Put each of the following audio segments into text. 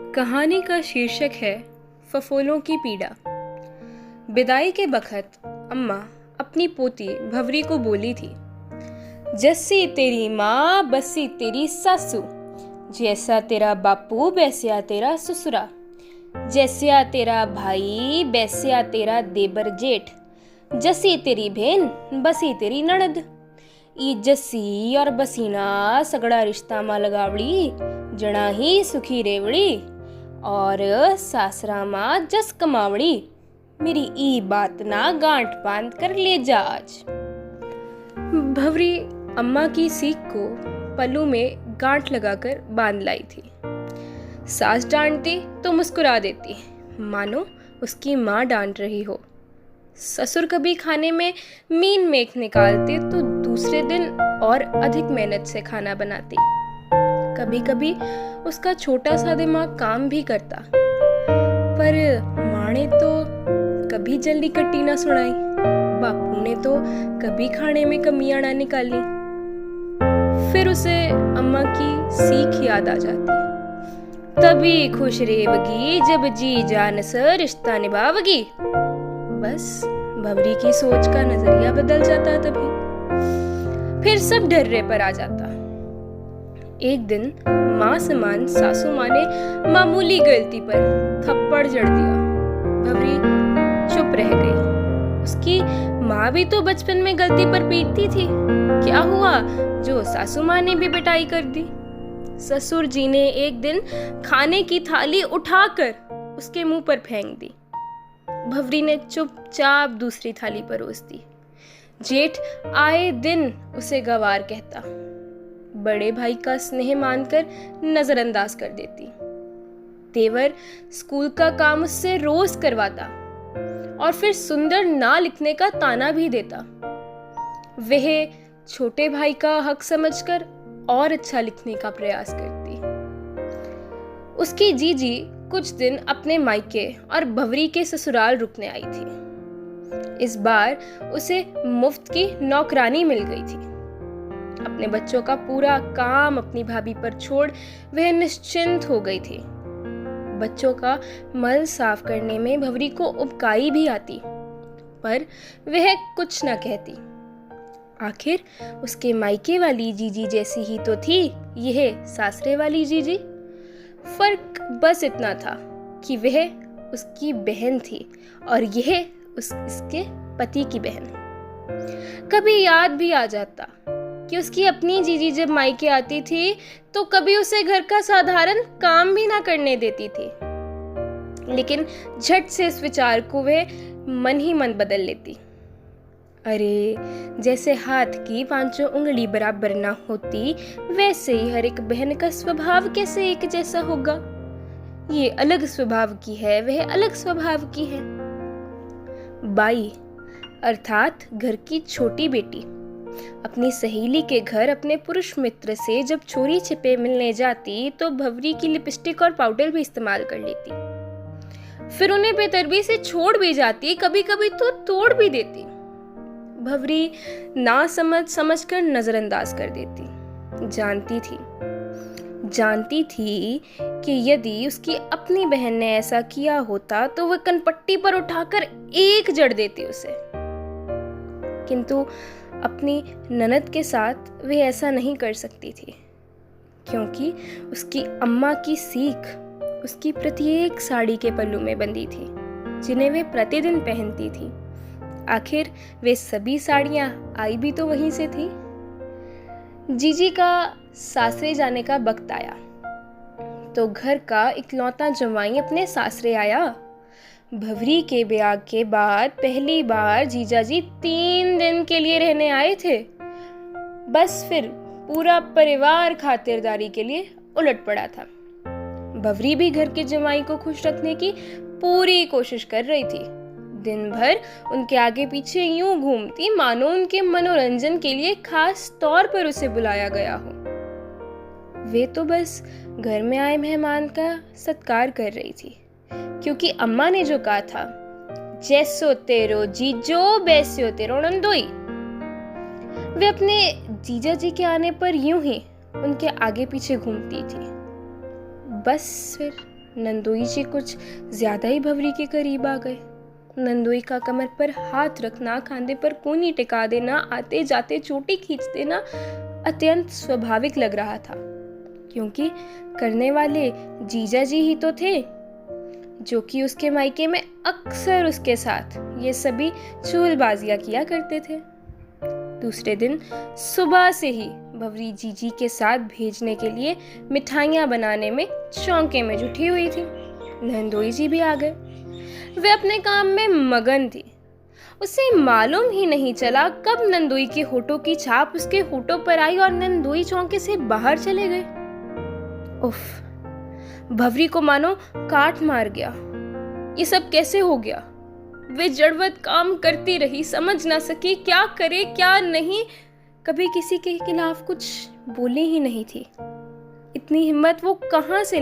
कहानी का शीर्षक है फफोलों की पीड़ा। विदाई के बखत अम्मा अपनी पोती भवरी को बोली थी, जैसी तेरी माँ बसी तेरी सासू, जैसा तेरा बापू वैसा तेरा ससुरा, जैसा तेरा भाई वैसा तेरा देवर जेठ, जसी तेरी बहन बसी तेरी ननद। ई जसी और बसीना सगड़ा रिश्ता मा लगावड़ी, जणा ही सुखी रेवड़ी, और सासरा माँ जस कमावड़ी, मेरी ई बात ना गांठ बांध कर ले जा आज। भवरी अम्मा की सीख को पल्लू में गांठ लगाकर बांध लाई थी। सास डांटती तो मुस्कुरा देती, मानो उसकी माँ डांट रही हो। ससुर कभी खाने में मीन मेख निकालते तो दूसरे दिन और अधिक मेहनत से खाना बनाती। कभी कभी उसका छोटा सा दिमाग काम भी करता, पर माँ ने तो कभी जल्दी कट्टी ना सुनाई, बापू ने तो कभी खाने में कमियां ना निकाली। फिर उसे अम्मा की सीख याद आ जाती, तभी खुश रहेगी जब जी जान से रिश्ता निभावगी। बस भवरी की सोच का नजरिया बदल जाता तभी। फिर सब ढर्रे पर आ जाता। एक दिन माँ समान सासू माँ ने मामूली गलती पर थप्पड़ जड़ दिया। भवरी चुप रह गई। उसकी माँ भी तो बचपन में गलती पर पीटती थी। क्या हुआ जो सासू माँ ने भी पिटाई कर दी। ससुर जी ने एक दिन खाने की थाली उठाकर उसके मुंह पर फेंक दी। भवरी ने चुपचाप दूसरी थाली परोस दी। जेठ आए दिन उसे गवार कहता, बड़े भाई का स्नेह मानकर नजरअंदाज कर देती। देवर स्कूल का काम उससे रोज करवाता और फिर सुंदर ना लिखने का ताना भी देता। वह छोटे भाई का हक समझकर और अच्छा लिखने का प्रयास करती। उसकी जीजी कुछ दिन अपने मायके और भवरी के ससुराल रुकने आई थी। इस बार उसे मुफ्त की नौकरानी मिल गई थी। अपने बच्चों का पूरा काम अपनी भाभी पर छोड़ वह निश्चिंत हो गई थी। बच्चों का मल साफ करने में भवरी को उबकाई भी आती, पर वह कुछ न कहती। आखिर उसके मायके वाली जीजी जैसी ही तो थी यह सासरे वाली जीजी। फर्क बस इतना था कि वह उसकी बहन थी और यह इसके पति की बहन। कभी याद भी आ जाता कि उसकी अपनी जीजी जब मायके आती थी तो कभी उसे घर का साधारण काम भी ना करने देती थी, लेकिन झट से इस विचार को वह मन ही मन बदल लेती। अरे, जैसे हाथ की पांचों उंगली बराबर ना होती, वैसे ही हर एक बहन का स्वभाव कैसे एक जैसा होगा। ये अलग स्वभाव की है, वह अलग स्वभाव की है। बाई अर्थात घर की छोटी बेटी अपनी सहेली के घर अपने पुरुष मित्र से जब चोरी छिपे मिलने जाती तो भवरी की लिपस्टिक और पाउडर भी इस्तेमाल कर लेती। फिर उन्हें बेतरबी से छोड़ भी जाती, कभी कभी तो तोड़ भी देती। भवरी ना समझकर नजरअंदाज कर देती। जानती थी कि यदि उसकी अपनी बहन ने ऐसा किया होता तो वह कनपट्टी पर उठाकर एक जड़ देती उसे। किंतु अपनी ननद के साथ वह ऐसा नहीं कर सकती थी, क्योंकि उसकी अम्मा की सीख उसकी प्रत्येक साड़ी के पल्लू में बंधी थी, जिन्हें वे प्रतिदिन पहनती थी। आखिर वे सभी साड़ियां आई भी तो वहीं से थी। जीजी का सासरे जाने का वक्त आया तो घर का इकलौता जवाई अपने सासरे आया। भवरी के ब्याह के बाद पहली बार जीजाजी 3 दिन के लिए रहने आए थे। बस फिर पूरा परिवार खातिरदारी के लिए उलट पड़ा था। भवरी भी घर के जवाई को खुश रखने की पूरी कोशिश कर रही थी। दिन भर उनके आगे पीछे यूं घूमती मानो उनके मनोरंजन के लिए खास तौर पर उसे बुलाया गया हो। वे तो बस घर में आए मेहमान का सत्कार कर रही थी, क्योंकि अम्मा ने जो कहा था, जैसो तेरो जीजो बैसो तेरो नंदोई। वे अपने जीजा जी के आने पर यूं ही उनके आगे पीछे घूमती थी। बस फिर नंदोई जी कुछ ज्यादा ही भंवरी के करीब आ गए। नंदोई का कमर पर हाथ रखना, खांधे पर कोनी टिका देना, आते जाते चोटी खींच देना अत्यंत स्वाभाविक लग रहा था, क्योंकि करने वाले जीजा जी ही तो थे, जो कि उसके मायके में अक्सर उसके साथ ये सभी चूलबाजियां किया करते थे। दूसरे दिन सुबह से ही भंवरी जीजी के साथ भेजने के लिए मिठाइयाँ बनाने में चौंके में जुटी हुई थी। नंदोई जी भी आ गए। वे अपने काम में मगन थी। उसे मालूम ही नहीं चला कब नंदोई के होठों की छाप उसके होठों पर आई और नंदोई चौंके से बाहर चले गए। उफ, भंवरी को मानो काट मार गया। ये सब कैसे हो गया? वे जड़वत काम करती रही, समझ ना सकी क्या करे क्या नहीं। कभी किसी के खिलाफ कुछ बोली ही नहीं थी। इतनी हिम्मत वो कहाँ से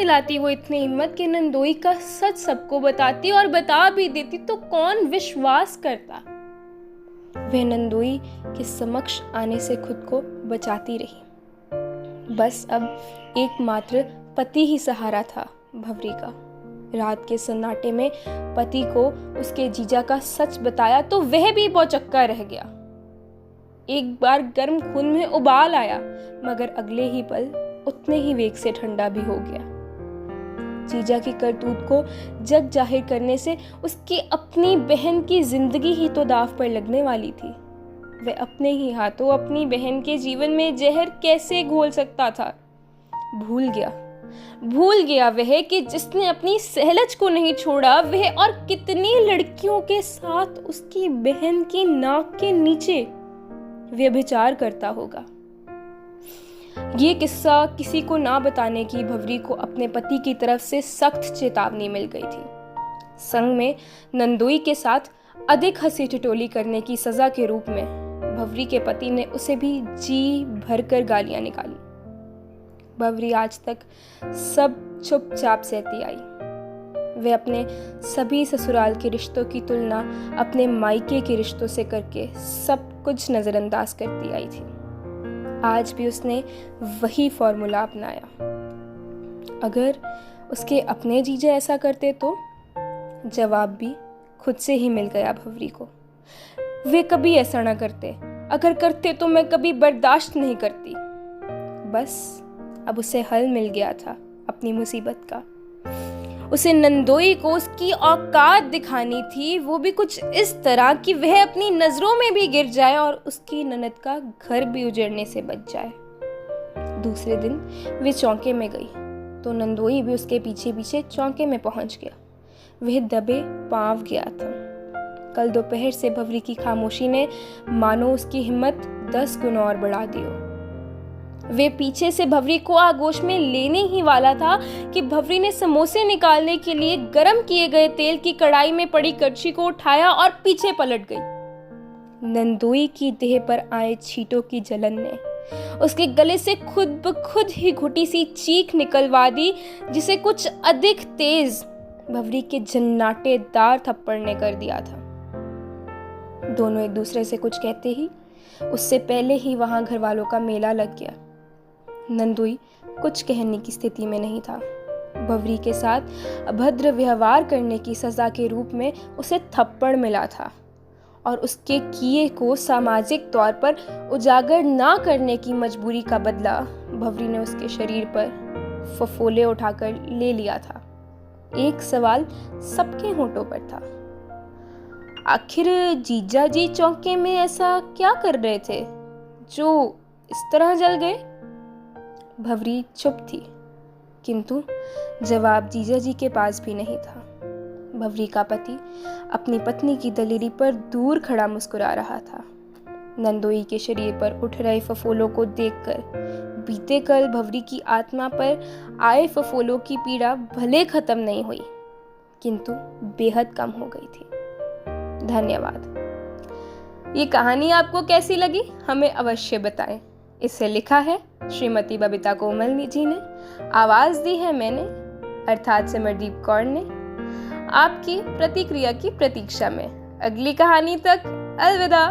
लाती वो इतनी हिम्मत कि नंदोई का सच सबको बताती, और बता भी देती तो कौन विश्वास करता। वह नंदोई के समक्ष आने से खुद को बचाती रही। बस अब एकमात्र पति ही सहारा था भंवरी का। रात के सन्नाटे में पति को उसके जीजा का सच बताया तो वह भी बौचक्का रह गया। एक बार गर्म खून में उबाल आया, मगर अगले ही पल उतने ही वेग से ठंडा भी हो गया। जीजा की करतूत को जग जाहिर करने से उसकी अपनी बहन की जिंदगी ही तो दांव पर लगने वाली थी। वह अपने ही हाथों अपनी बहन के जीवन में जहर कैसे घोल सकता था? भूल गया वह कि जिसने अपनी सहलज को नहीं छोड़ा, वह और कितनी लड़कियों के साथ उसकी बहन की नाक के नीचे व्यभिचार करता होगा। ये किस्सा किसी को ना बताने की भंवरी को अपने पति की तरफ से सख्त चेतावनी मिल गई थी। संग में नंदोई के साथ अधिक हंसी ठिठोली करने की सजा के रूप में भंवरी के पति ने उसे भी जी भरकर गालियां निकाली। भंवरी आज तक सब चुपचाप सहती आई। वे अपने सभी ससुराल के रिश्तों की तुलना अपने मायके के रिश्तों से करके सब कुछ नजरअंदाज करती आई थी। आज भी उसने वही फॉर्मूला अपनाया। अगर उसके अपने जीजा ऐसा करते तो जवाब भी खुद से ही मिल गया भंवरी को। वे कभी ऐसा ना करते, अगर करते तो मैं कभी बर्दाश्त नहीं करती। बस अब उसे हल मिल गया था अपनी मुसीबत का। उसे नंदोई को उसकी औकात दिखानी थी, वो भी कुछ इस तरह कि वह अपनी नजरों में भी गिर जाए और उसकी ननद का घर भी उजड़ने से बच जाए। दूसरे दिन वे चौके में गई तो नंदोई भी उसके पीछे पीछे चौके में पहुंच गया। वह दबे पांव गया था। कल दोपहर से भंवरी की खामोशी ने मानो उसकी हिम्मत 10 गुना और बढ़ा दी हो। वे पीछे से भंवरी को आगोश में लेने ही वाला था कि भंवरी ने समोसे निकालने के लिए गरम किए गए तेल की कढ़ाई में पड़ी कड़छी को उठाया और पीछे पलट गई। नंदोई की देह पर आए छींटों की जलन ने उसके गले से खुद ब खुद ही घुटी सी चीख निकलवा दी, जिसे कुछ अधिक तेज भंवरी के जन्नाटेदार थप्पड़ ने कर दिया था। दोनों एक दूसरे से कुछ कहते ही उससे पहले ही वहां घर वालों का मेला लग गया। नंदोई कुछ कहने की स्थिति में नहीं था। भंवरी के साथ अभद्र व्यवहार करने की सजा के रूप में उसे थप्पड़ मिला था और उसके किए को सामाजिक तौर पर उजागर ना करने की मजबूरी का बदला भंवरी ने उसके शरीर पर फफोले उठाकर ले लिया था। एक सवाल सबके होठों पर था, आखिर जीजा जी चौके में ऐसा क्या कर रहे थे जो इस तरह जल गए? भंवरी चुप थी, किंतु जवाब जीजा जी के पास भी नहीं था। भंवरी का पति अपनी पत्नी की दलेरी पर दूर खड़ा मुस्कुरा रहा था। नंदोई के शरीर पर उठ रहे फफोलों को देखकर बीते कल भंवरी की आत्मा पर आए फफोलों की पीड़ा भले खत्म नहीं हुई, किंतु बेहद कम हो गई थी। धन्यवाद। ये कहानी आपको कैसी लगी हमें अवश्य बताएं। इसे लिखा है श्रीमती बबीता कोमल जी ने, आवाज दी है मैंने अर्थात सिमरदीप कौर ने। आपकी प्रतिक्रिया की प्रतीक्षा में अगली कहानी तक अलविदा।